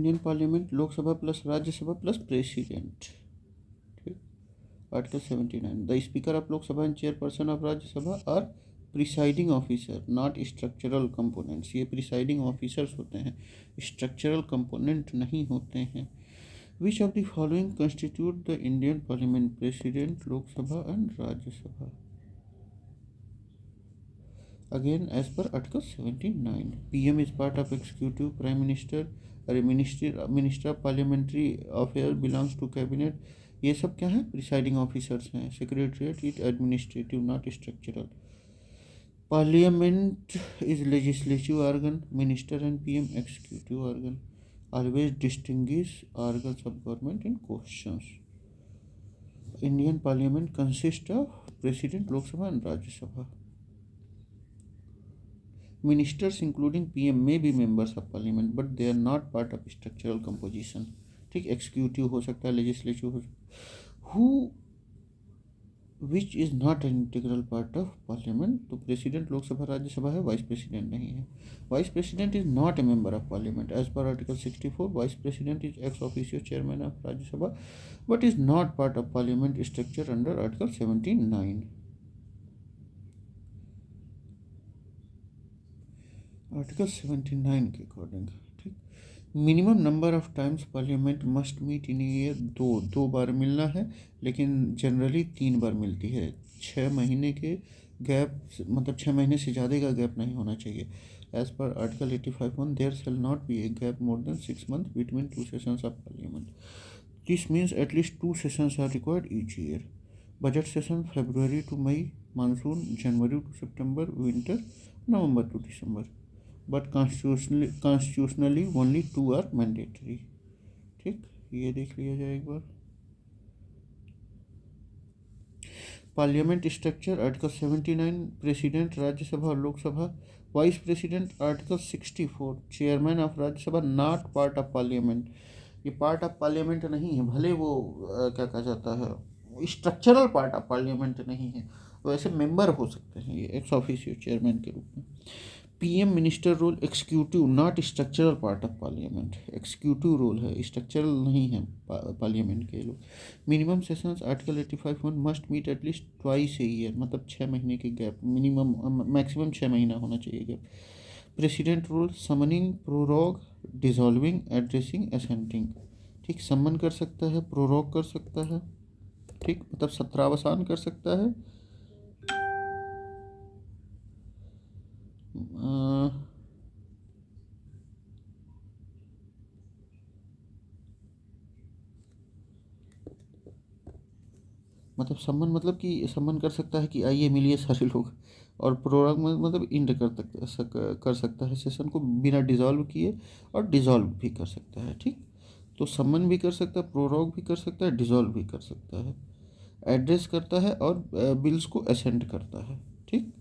Indian parliament Lok Sabha plus Rajya Sabha plus president. ठीक, article 79 the speaker of Lok Sabha and chairperson of Rajya Sabha are presiding officer not structural components. ये presiding officers होते हैं, structural component नहीं होते हैं। Which of the following constitute the Indian parliament? President, Lok Sabha and Rajya Sabha. Again, as per Article 79, PM is part of executive, Prime Minister, Minister of Parliamentary Affairs belongs to cabinet. ये सब क्या है? Presiding officers हैं। Secretariat is administrative not structural. Parliament is legislative organ, minister and PM executive organ. Always distinguish organs of government in questions. Indian parliament consist of president, Lok Sabha and Rajya Sabha. Ministers including PM may be members of parliament but they are not part of structural composition। ठीक, executive हो सकता है, legislative हो सकता है। Which is not an integral part of Parliament? तो president, Lok Sabha, Rajya Sabha है, vice president नहीं है। Vice president is not a member of Parliament as per article 64। Vice president is ex officio chairman of Rajya Sabha but is not part of Parliament structure under article 79। Article 79 के according. ठीक, minimum number of times Parliament must meet in year. दो बार मिलना है, लेकिन generally 3 बार मिलती है। 6 महीने के गैप, मतलब 6 महीने से ज़्यादा का गैप नहीं होना चाहिए। As per article 85(1) there shall not be a gap more than 6 months between 2 sessions of parliament. This means at least 2 sessions are required each year. Budget session February to May, monsoon January to September, winter November to December. But constitutionally only 2 are mandatory. ठीक, ये देख लिया जाए एक बार। Parliament structure article 79, president, Rajya Sabha और Lok Sabha. Vice president article 64, chairman of Rajya Sabha not part of parliament. ये part of parliament नहीं है, भले वो क्या कहा जाता है, स्ट्रक्चरल पार्ट ऑफ पार्लियामेंट नहीं है, वैसे मेंबर हो सकते हैं ये एक्स ऑफिशियो चेयरमैन के रूप में। PM minister role executive not structural part of Parliament. Executive role है, स्ट्रक्चरल नहीं है पार्लियामेंट के लोग। Minimum sessions article 85(1) must meet at least twice a year, मतलब 6 महीने के गैप, मिनिमम मैक्सिमम 6 महीना होना चाहिए gap. President role summoning, prorogue, dissolving, addressing, assenting. ठीक, समन कर सकता है, प्रोरोग कर सकता है, ठीक, मतलब सत्रावसान कर सकता है, मतलब सम्मन, मतलब कि सम्मन कर सकता है कि आइए मिलिए सारे लोग। और प्रोरोग में मतलब इंड कर सकता है सेशन को बिना डिज़ोल्व किए, और डिज़ोल्व भी कर सकता है। ठीक, तो सम्मन भी कर सकता है, प्रोरोग भी कर सकता है, डिज़ोल्व भी कर सकता है। एड्रेस करता है और बिल्स को असेंट करता है। ठीक,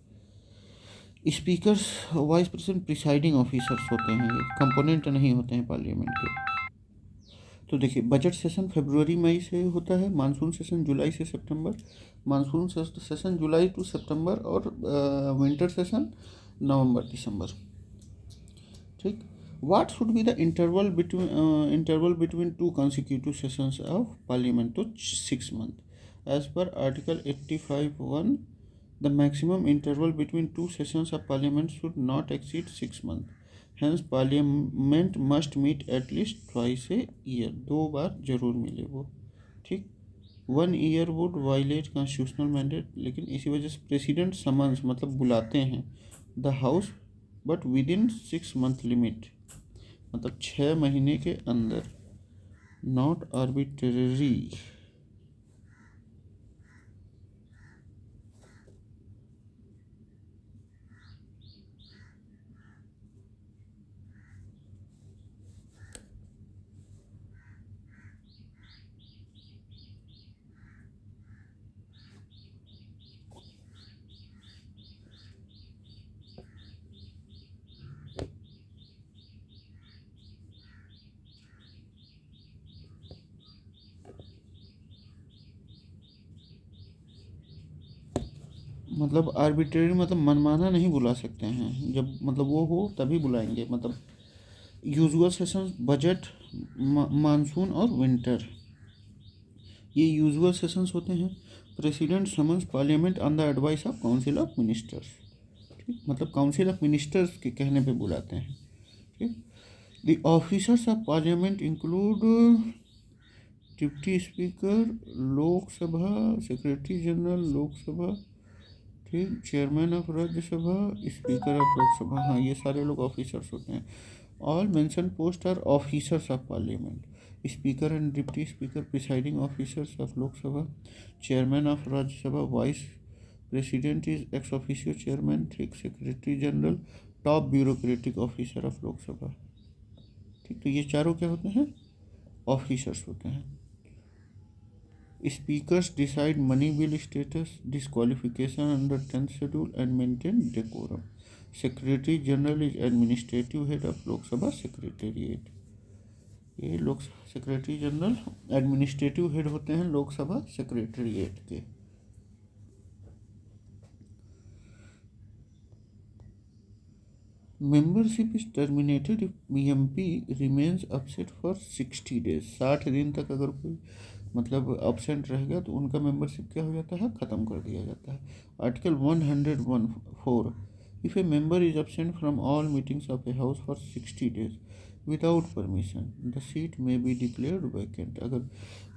speakers, vice president presiding officers होते हैं, ये कंपोनेंट नहीं होते हैं पार्लियामेंट के। तो देखिए, बजट सेशन फरवरी मई से होता है, मानसून सेशन जुलाई से सितंबर। मानसून सेशन जुलाई टू सितंबर, और विंटर सेशन नवंबर दिसंबर। ठीक, what should be the interval between 2 consecutive sessions of Parliament? तो 6 months। As per article 85(1) the maximum interval between 2 sessions of Parliament should not exceed 6 months। Hence Parliament must meet at least twice a year, 2 बार जरूर मिले वो। ठीक, 1 year would violate constitutional mandate, लेकिन इसी वजह से प्रेसिडेंट समन्स, मतलब बुलाते हैं the house but with in 6 month limit, मतलब 6 महीने के अंदर, नॉट आर्बिट्रेरी। मतलब आर्बिट्रेरी मतलब मनमाना नहीं बुला सकते हैं, जब मतलब वो हो तभी बुलाएंगे, मतलब यूजुअल सेशंस बजट, मानसून और विंटर, ये यूजुअल सेशंस होते हैं। President summons parliament on the advice of council of ministers, ठीक, मतलब काउंसिल ऑफ मिनिस्टर्स के कहने पे बुलाते हैं, ठीक। The officers of parliament include deputy speaker Lok Sabha, secretary general Lok Sabha, ठीक, chairman of Rajya Sabha, speaker of Lok Sabha, हाँ ये सारे लोग ऑफिसर्स होते हैं। All mention post are officers of parliament, speaker and deputy speaker presiding officers of Lok Sabha, chairman of Rajya Sabha, vice president is ex officio chairman, ठीक, secretary general top bureaucratic officer of Lok Sabha, ठीक। तो ये चारों क्या होते हैं, ऑफिसर्स होते हैं। Speakers decide money bill status, disqualification under 10th schedule and maintain decorum. Secretary general is administrative head of Lok Sabha secretariat, ये लोक सेक्रेटरी जनरल एडमिनिस्ट्रेटिव हेड होते हैं लोकसभा सेक्रेटेरिएट के। Membership is terminated if MP remains upset for 60 days, 60 दिन तक अगर कोई मतलब अपसेंट रहेगा तो उनका मेंबरशिप क्या हो जाता है, ख़त्म कर दिया जाता है। Article 101(4), if A member is absent from all meetings of a house for 60 days without permission the seat में बी डिक्लेयर्ड वैकेंट, अगर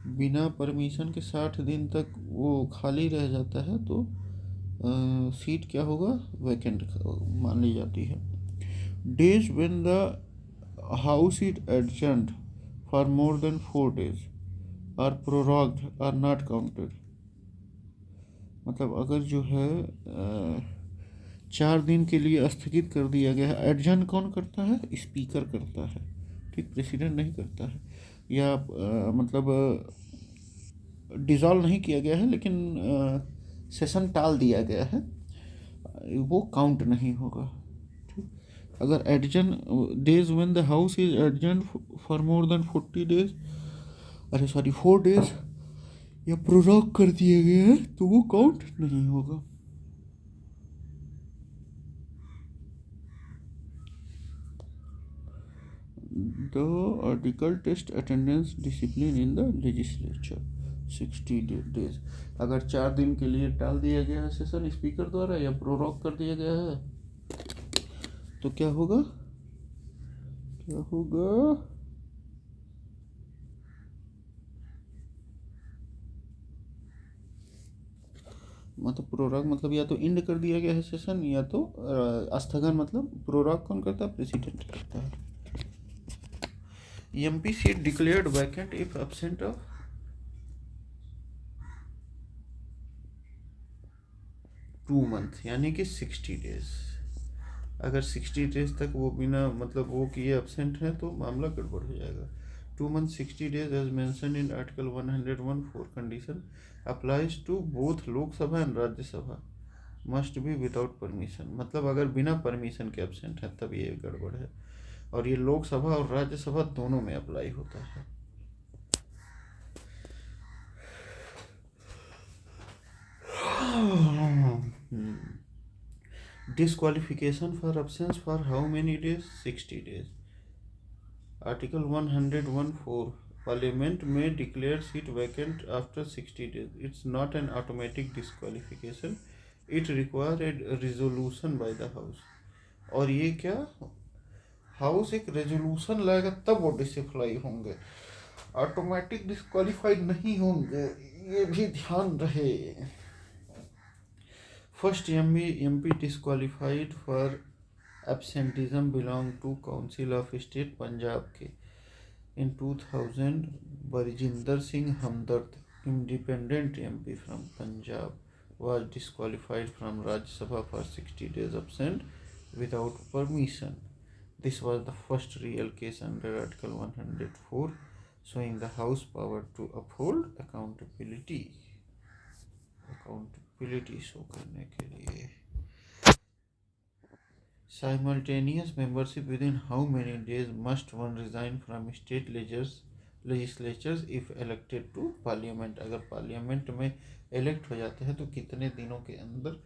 बिना परमिशन के 60 दिन तक वो खाली रह जाता है तो सीट क्या होगा, वैकेंट मान ली जाती है। Days when the house is adjourned for more than 4 days or prorogued are not counted, मतलब अगर जो है 4 दिन के लिए स्थगित कर दिया गया है, एडजर्न कौन करता है, स्पीकर करता है, ठीक, प्रेसिडेंट नहीं करता है, या मतलब डिसॉल्व नहीं किया गया है लेकिन सेशन टाल दिया गया है, वो काउंट नहीं होगा, ठीक। अगर adjourn days when the house is adjourn for more then 40 days, अरे सॉरी 4 days, या प्रोरॉग कर दिए गए हैं तो वो काउंट नहीं होगा। The article test attendance discipline in the legislature 60 days, अगर 4 दिन के लिए टाल दिया गया है सेशन स्पीकर द्वारा या प्रोरॉग कर दिया गया है तो क्या होगा, क्या होगा, मतलब प्रोरॉग मतलब या तो इंड कर दिया गया है सेशन या तो स्थगन, मतलब प्रोरॉग कौन करता है, प्रेसिडेंट करता है। MP seat declared vacant if absent of 2 month यानी कि 60 days, अगर 60 days तक वो बिना मतलब वो किए एब्सेंट है तो मामला गड़बड़ हो जाएगा। 2 months 60 days as mentioned in article 101(4) condition applies to both Lok Sabha and Rajya Sabha must be without permission, मतलब अगर बिना परमिशन के एब्सेंट है तब ये गड़बड़ है, और ये लोकसभा और राज्यसभा दोनों में अप्लाई होता है। Disqualification for absence for how many days, 60 days। Article 101(4), parliament में declare seat vacant after 60 days, it's not an automatic disqualification, it require a resolution by the house, और ये क्या, हाउस एक रेजोल्यूशन लाएगा तब वो डिसअप्लाई होंगे, ऑटोमेटिक डिस्क्वालीफाइड नहीं होंगे, ये भी ध्यान रहे। First MP disqualified for absenteeism belong to council of state Punjab के in 2000, Barjinder Singh Hamdard, independent MP from Punjab, was disqualified from Rajya Sabha for 60 days absent without permission. This was the first real case under Article 104, showing the House power to uphold accountability show करने के लिए। Simultaneous membership within how many days must one resign from state legislatures if elected to parliament, अगर parliament में elect हो जाते हैं तो कितने दिनों के अंदर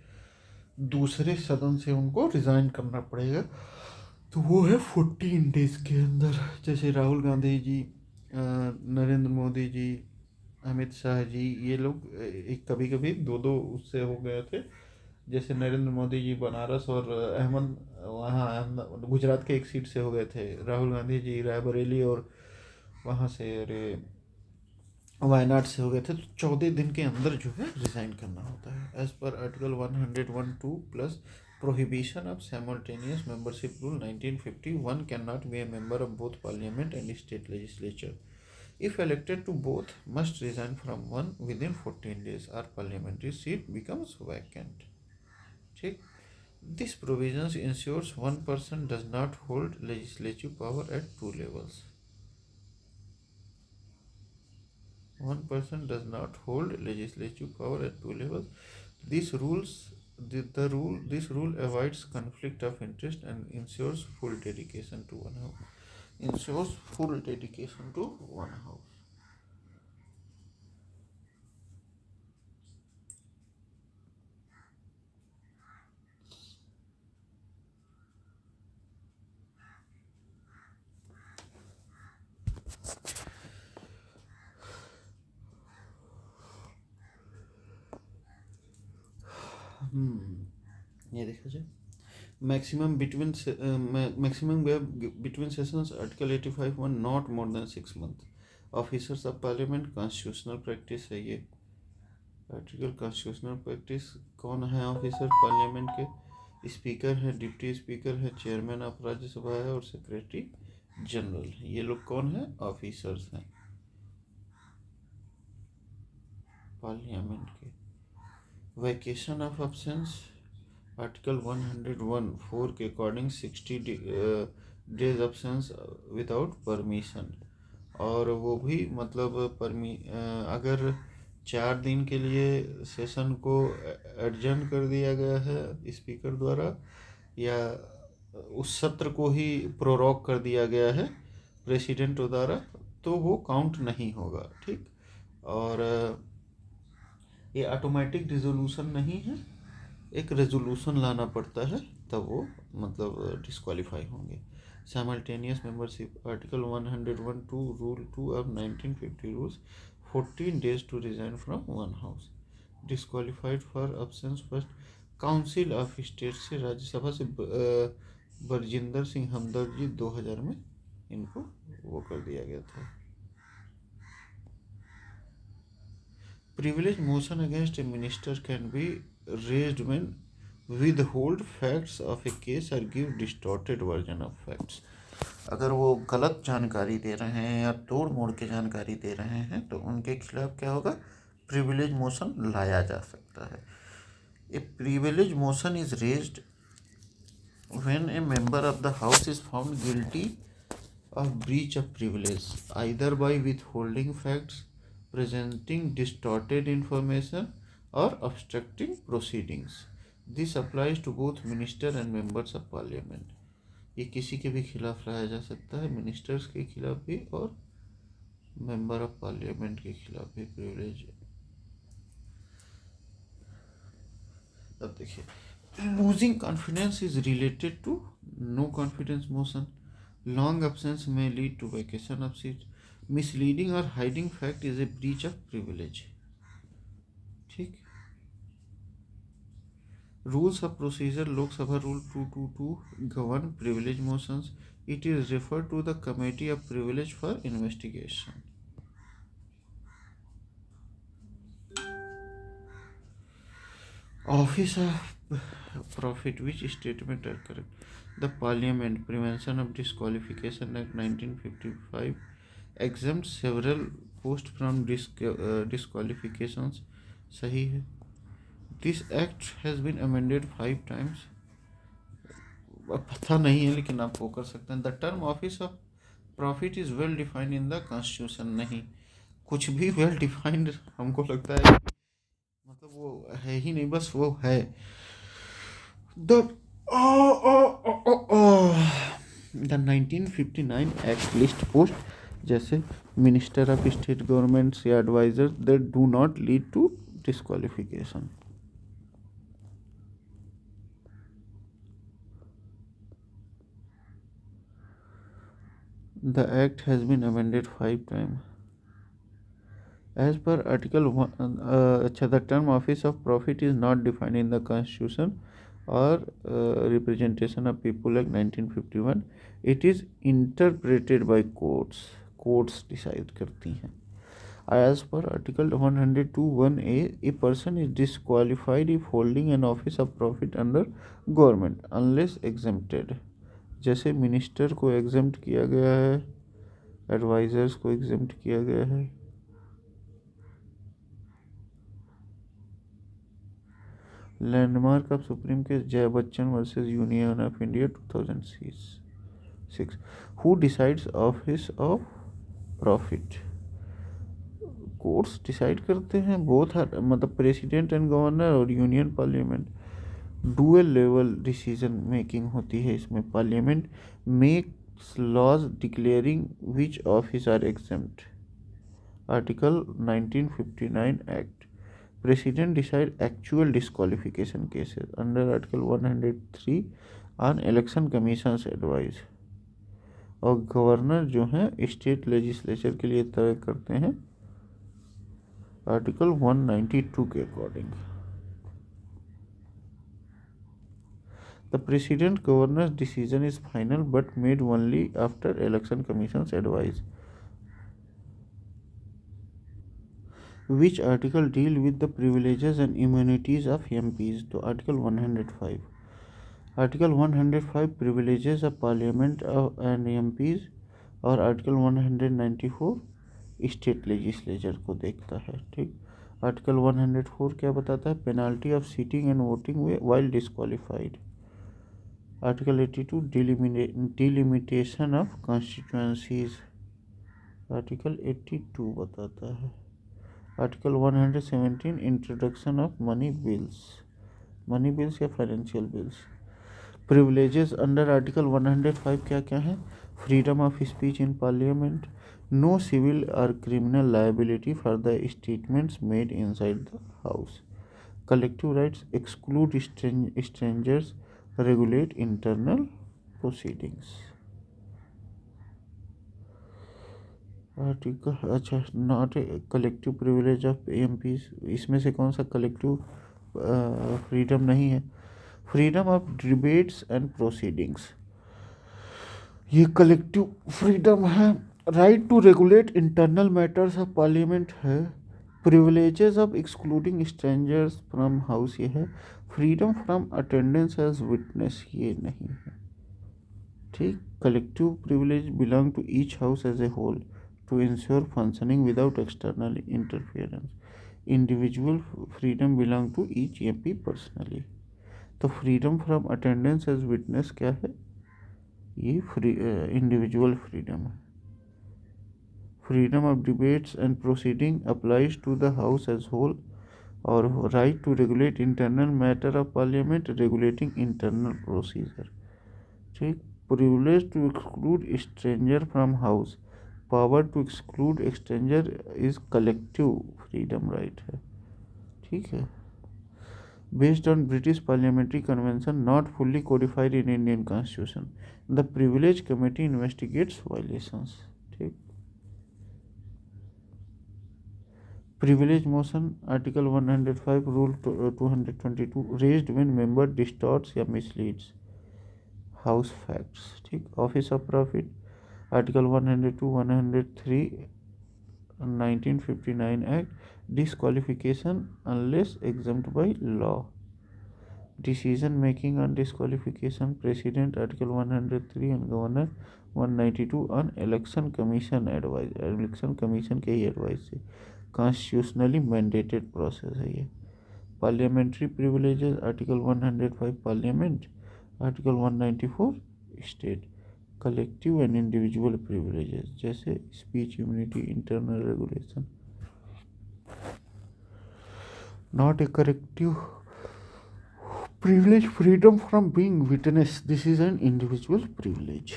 दूसरे सदन से उनको रिजाइन करना पड़ेगा, तो वो है 14 डेज के अंदर। जैसे राहुल गांधी जी, नरेंद्र मोदी जी, अमित शाह जी, ये लोग एक कभी कभी दो दो उससे हो गए थे। जैसे नरेंद्र मोदी जी बनारस और गुजरात के एक सीट से हो गए थे। राहुल गांधी जी रायबरेली और वहाँ से अरे वायनाड से हो गए थे। तो 14 दिन के अंदर जो है रिज़ाइन करना होता है as per article 101(2) plus prohibition of simultaneous membership rule 1951 can not be a member of both Parliament and state legislature if elected to both must resign from one within 14 days or parliamentary seat becomes vacant. ठीक। This provisions ensures one person does not hold legislative power at two levels. One person does not hold legislative power at two levels. This rules this rule avoids conflict of interest and ensures full dedication to one house. Ensures full dedication to one house. ये देखा जाए maximum gap between sessions article 85(1) not more than 6 months. Officers of parliament constitutional practice है ये article. Constitutional practice कौन है officer parliament के? Speaker है, deputy speaker है, चेयरमैन ऑफ राज्यसभा है और सेक्रेटरी जनरल। ये लोग कौन है? ऑफिसर्स हैं पार्लियामेंट के। वैकेशन ऑफ एब्सेंस आर्टिकल 101(4) के according 60 days absence without permission. और वो भी मतलब अगर 4 दिन के लिए सेशन को एडजर्न कर दिया गया है स्पीकर द्वारा या उस सत्र को ही प्रोरोग कर दिया गया है प्रेसिडेंट द्वारा, तो वो काउंट नहीं होगा। ठीक। और ये ऑटोमेटिक रिजोल्यूशन नहीं है, एक रेजोल्यूशन लाना पड़ता है तब वो मतलब डिस्क्वालीफाई होंगे। Simultaneous membership article 101(2) rule 2 of 1950 rules 14 days to resign from one house. Disqualified for absence first. Council of state से राज्यसभा से बरजिंदर सिंह हमदर्द जी 2000 में इनको वो कर दिया गया था। Privilege motion against a minister can be raised when withhold facts of a case or give distorted version of facts. अगर वो गलत जानकारी दे रहे हैं या तोड़ मोड़ के जानकारी दे रहे हैं तो उनके खिलाफ क्या होगा? प्रिविलेज मोशन लाया जा सकता है। ए privilege motion is raised when a member of the house is found guilty of breach of privilege either by withholding facts, presenting distorted information or obstructing proceedings. This applies to both minister and members of parliament. ये किसी के भी खिलाफ लाया जा सकता है, ministers के खिलाफ भी और मेंबर ऑफ पार्लियामेंट के खिलाफ भी प्रिविलेज। अब देखिए, losing confidence is related to no confidence motion. Long absence में lead to vacation of seat. Misleading और hiding fact is a breach of privilege. ठीक। Rules of procedure Lok Sabha rule 222 govern privilege motions. It is refer to the committee of privilege for investigation. Office of profit, which statement are correct? The Parliament Prevention of Disqualification Act 1955 exempts several posts from disqualifications. सही है। This act has been amended 5 times. पता नहीं है लेकिन आप वो कर सकते हैं। The term office of profit is well defined in the constitution। नहीं, कुछ भी well defined हमको लगता है मतलब वो है ही नहीं, बस वो है। The 1959 एक्ट लिस्ट पोस्ट जैसे मिनिस्टर ऑफ स्टेट गवर्नमेंट्स या advisor that do not lead to disqualification. The act has been amended 5 times. As per Article 1, the term office of profit is not defined in the Constitution or Representation of People Act 1951. It is interpreted by courts. Courts decide करती हैं. As per Article 102(1)(a), a person is disqualified if holding an office of profit under government unless exempted. जैसे minister को exempt किया गया है, advisers को exempt किया गया है. Landmark of supreme case Jaya Bachchan versus Union of India 2006. Who decides office of profit? Courts decide करते हैं. बोथ मतलब प्रेसिडेंट एंड गवर्नर और Union Parliament. Dual level decision making होती है इसमें. Parliament makes laws declaring which office are exempt. Article 1959 act. President decide actual disqualification cases under Article 103 on Election Commission's advice. और governor जो हैं state legislature के लिए तय करते हैं आर्टिकल 192 के according. The President Governor's decision is final but made only after Election Commission's advice. Which article deal with the privileges and immunities of MPs? तो article 105. Article 105 privileges of Parliament and MPs और आर्टिकल 194 state legislature को देखता है. ठीक. Article 104 क्या बताता है? Penalty of sitting and voting while disqualified. Article 82 delimitation of constituencies. Article 82 बताता है. Article 117 introduction of money bills. Money bills या financial bills. Privileges under article 105 क्या क्या है? Freedom of speech in parliament. No civil or criminal liability for the statements made inside the house. Collective rights. Exclude strangers. Regulate internal proceedings. Article अच्छा not collective privilege of MPs. इसमें से कौन सा collective freedom नहीं है? Freedom of debates and proceedings. ये collective freedom है. Right to regulate internal matters of parliament है. Privileges of excluding strangers from house ये है. Freedom from attendance as witness ये नहीं है. ठीक. Collective privilege belong to each house as a whole to ensure functioning without external interference. Individual freedom belong to each MP personally. तो freedom from attendance as witness क्या है? ये individual freedom है. Freedom of debates and proceeding applies to the house as whole. और right to regulate internal matter of parliament, regulating internal procedure. ठीक. Privilege to exclude stranger from house. Power to exclude stranger is collective freedom right है. ठीक है. Based on British parliamentary convention not fully codified in Indian constitution. The privilege committee investigates violations. ठीक. Privilege motion. Article 105 rule 222 raised when member distorts या misleads house facts. ठीक. Office of profit. Article 102 103 1959 act. Disqualification unless exempt by law. Decision making on disqualification. President article 103 and governor 192 on election commission advice. Election commission के ही advice से constitutionally mandated process है ये. Parliamentary privileges. Article 105 parliament. Article 194 state. Collective and individual privileges जैसे speech immunity, internal regulation. Not a collective privilege. Freedom from being witness. This is an individual privilege.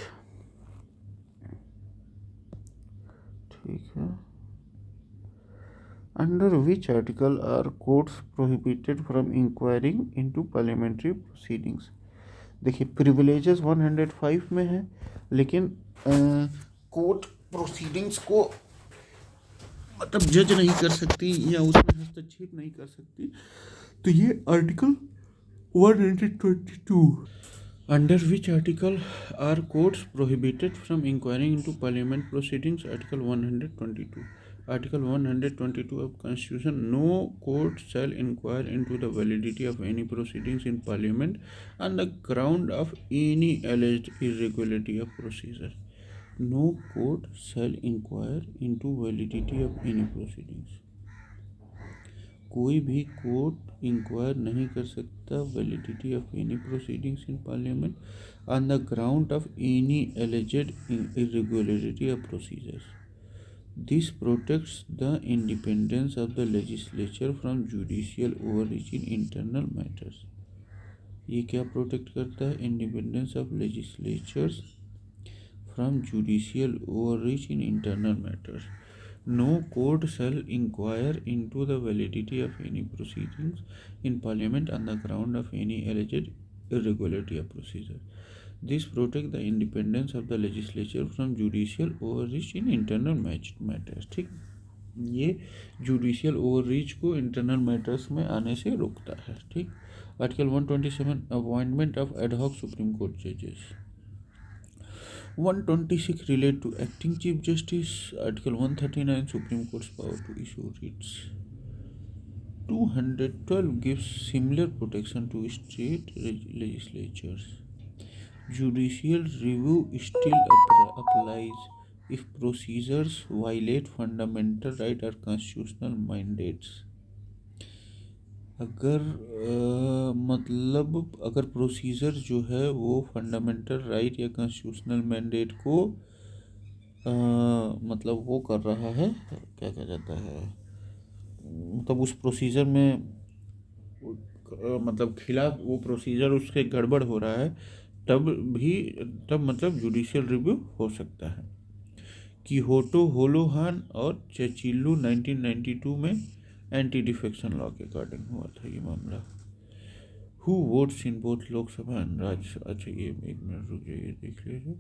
ठीक है. Under which article are courts prohibited from inquiring into parliamentary proceedings. देखिए privileges 105 में है लेकिन court proceedings को मतलब जज नहीं कर सकती या उसमें हस्तक्षेप नहीं कर सकती। तो ये article 122। Under which article are courts prohibited from inquiring into parliament proceedings? Article 122. Article 122 of Constitution. No court shall inquire into the validity of any proceedings in parliament on the ground of any alleged irregularity of procedure. No court shall inquire into validity of any proceedings. कोई भी court inquire नहीं कर सकता validity of any proceedings in parliament on the ground of any alleged irregularity of procedures. This protects the independence of the legislature from judicial overreach in internal matters. ये क्या protect करता है? Independence of legislatures from judicial overreach in internal matters. No court shall inquire into the validity of any proceedings in Parliament on the ground of any alleged irregularity of procedure. This protects the independence of the legislature from judicial overreach in internal matters. ठीक, ये judicial overreach को internal matters में आने से रोकता है। ठीक। Article 127 appointment of ad hoc supreme court जजेस। 126 relate to acting chief justice. Article 139 Supreme Court's power to issue writs. 212 gives similar protection to state legislatures. Judicial review still applies if procedures violate fundamental right or constitutional mandates. अगर मतलब अगर procedure जो है वो fundamental right या constitutional mandate को मतलब वो कर रहा है, क्या कहा जाता है, मतलब उस प्रोसीजर में मतलब खिलाफ वो प्रोसीजर उसके गड़बड़ हो रहा है, तब मतलब जुडिशियल रिव्यू हो सकता है। किहोटो होलोहान और चेचिल्लू 1992 में एंटी डिफेक्शन लॉ के अकॉर्डिंग हुआ था ये मामला। Who votes in both Lok Sabha and Rajya Sabha. अच्छा, ये एक मिनट रुक जाइए, देख लीजिए।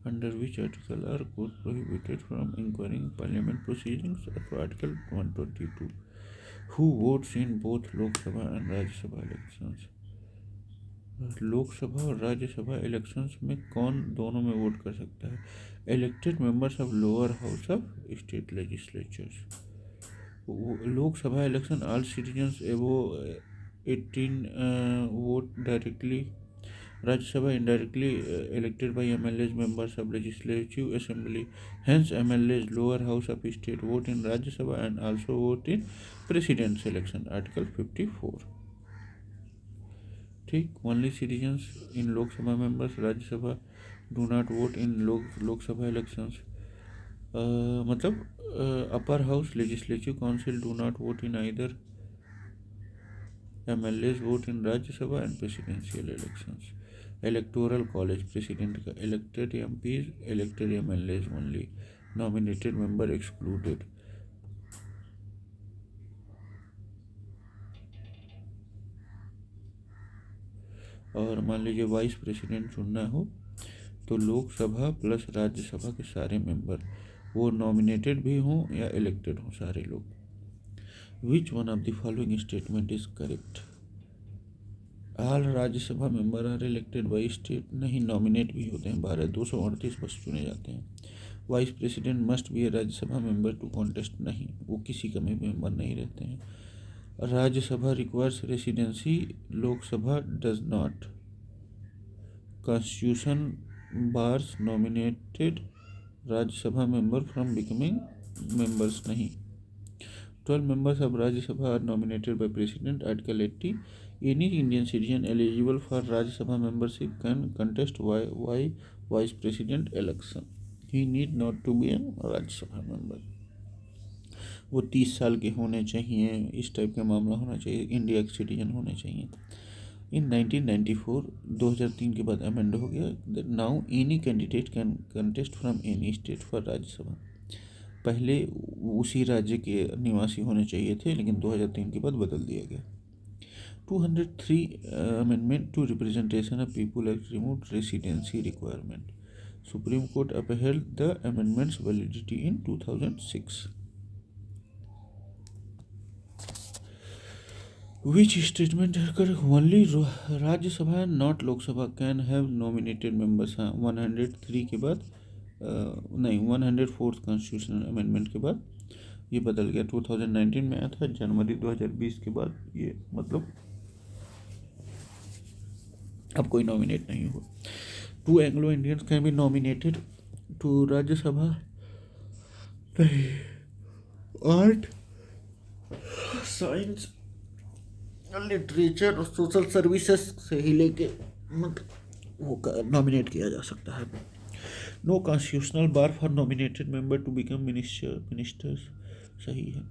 Under which article are court prohibited from inquiring Parliament proceedings. Article 122। Who votes in both Lok Sabha and Rajya Sabha elections. Lok Sabha और राज्यसभा इलेक्शंस में कौन दोनों में वोट कर सकता है? Elected members of lower house of state legislatures. Lok Sabha election all citizens एबो 18 vote directly. Rajya Sabha indirectly elected by MLAs members of legislative assembly. Hence MLAs lower house of state vote in Rajya Sabha and also vote in president's election. Article 54. ठीक, only citizens in Lok Sabha members Rajya Sabha do not vote in Lok Sabha elections. मतलब upper house legislative council do not vote in either. MLAs vote in Rajya Sabha and presidential elections. Electoral college president का elected MPs, elected MLAs only, nominated member excluded. और मान लीजिए vice president चुनना हो तो Lok Sabha plus Rajya Sabha के सारे member वो नॉमिनेटेड भी हों या इलेक्टेड हों सारे लोग। Which one of the following statement is correct? All Rajya Sabha member are elected by state. नहीं, नॉमिनेट भी होते हैं 12, 238 बस चुने जाते हैं। Vice president must be a Rajya Sabha member to contest. नहीं, वो किसी का भी मेंबर नहीं रहते हैं। Rajya Sabha requires residency, Lok Sabha does not. Constitution bars nominated Rajya Sabha member from becoming members. नहीं। 12 members of Rajya Sabha are nominated by President. Article 80. Any Indian citizen eligible for Rajya Sabha membership can contest Vice President election. He need not to be a Rajya Sabha member. वो 30 साल के होने चाहिए, इस type का मामला होना चाहिए, इंडिया के सिटीजन होने चाहिए। इन 1994 2003 के बाद अमेंड हो गया। Now any candidate can contest from any state for Rajya Sabha. पहले उसी राज्य के निवासी होने चाहिए थे, लेकिन 2003 के बाद बदल दिया गया। 203 amendment to representation of people act remove residency requirement. Supreme court upheld the amendment's validity in 2006. Which statement है correct? Only Rajya Sabha not Lok Sabha can have nominated members. हाँ 103 के बाद नहीं 104 कॉन्स्टिट्यूशनल अमेंडमेंट के बाद ये बदल गया। 2019 में आया था, जनवरी 2020 के बाद ये मतलब अब कोई नॉमिनेट नहीं हुआ। 2 Anglo Indians can be nominated to Rajya Sabha. Art, science, literature और सोशल सर्विसेज से ही लेके मतलब वो नॉमिनेट किया जा सकता है। No constitutional bar for nominated member to become ministers, सही है।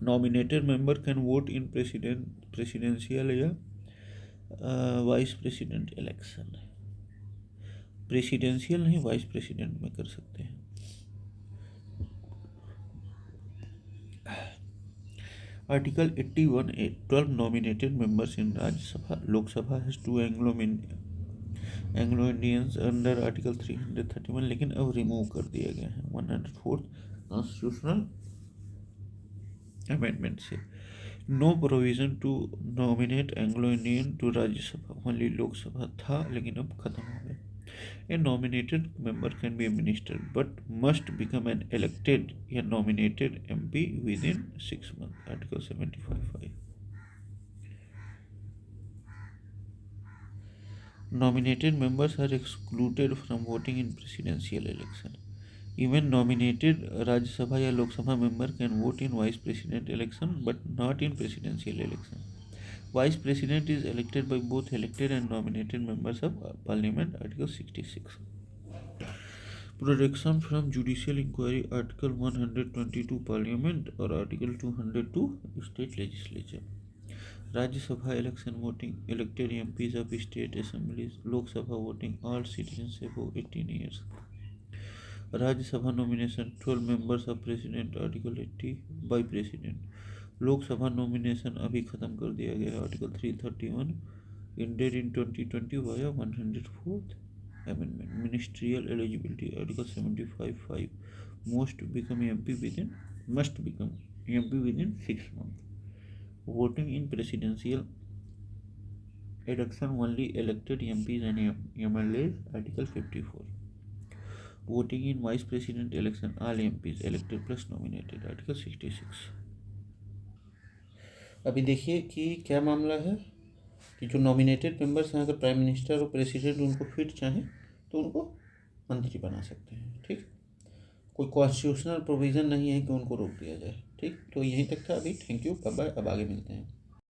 Nominated member can vote in presidential या वाइस प्रेसिडेंट इलेक्शन। प्रेसिडेंशियल नहीं, वाइस प्रेसिडेंट में कर सकते हैं। Article 81A 12 nominated members in Rajya Sabha. Lok Sabha has 2 Anglo Indians under article 331, लेकिन अब रिमूव कर दिया गया है 104 कॉन्स्टिट्यूशनल अमेंडमेंट से। No provision to nominate Anglo Indian to Rajya Sabha, only Lok Sabha था लेकिन अब खत्म हो गया। A nominated member can be a minister but must become an elected या nominated MP within 6 months. Article 75(5). Nominated members are excluded from voting in presidential election. Even nominated Rajya Sabha या Lok Sabha member can vote in vice president election but not in presidential election. Vice President is elected by both elected and nominated members of Parliament. Article 66. Protection from judicial inquiry. Article 122 Parliament और Article 202 State Legislature. Rajya Sabha election voting. Elected MPs of state assemblies. Lok Sabha voting. All citizens above 18 years. Rajya Sabha nomination 12 members of President. Article 80 by President. Lok Sabha nomination अभी ख़त्म कर दिया गया है। Article 331 ended in 2020 via 104th amendment. Ministerial eligibility article 75(5) must become MP with in 6 months। Voting in presidential election only elected MPs and MLAs. Article 54। Voting in vice president election all MPs elected plus nominated. Article 66। अभी देखिए कि क्या मामला है कि जो nominated members हैं, अगर प्राइम मिनिस्टर और प्रेसिडेंट उनको फिट चाहें तो उनको मंत्री बना सकते हैं। ठीक, कोई कॉन्स्टिट्यूशनल प्रोविज़न नहीं है कि उनको रोक दिया जाए। ठीक, तो यहीं तक था अभी। Thank you, bye bye. अब आगे मिलते हैं।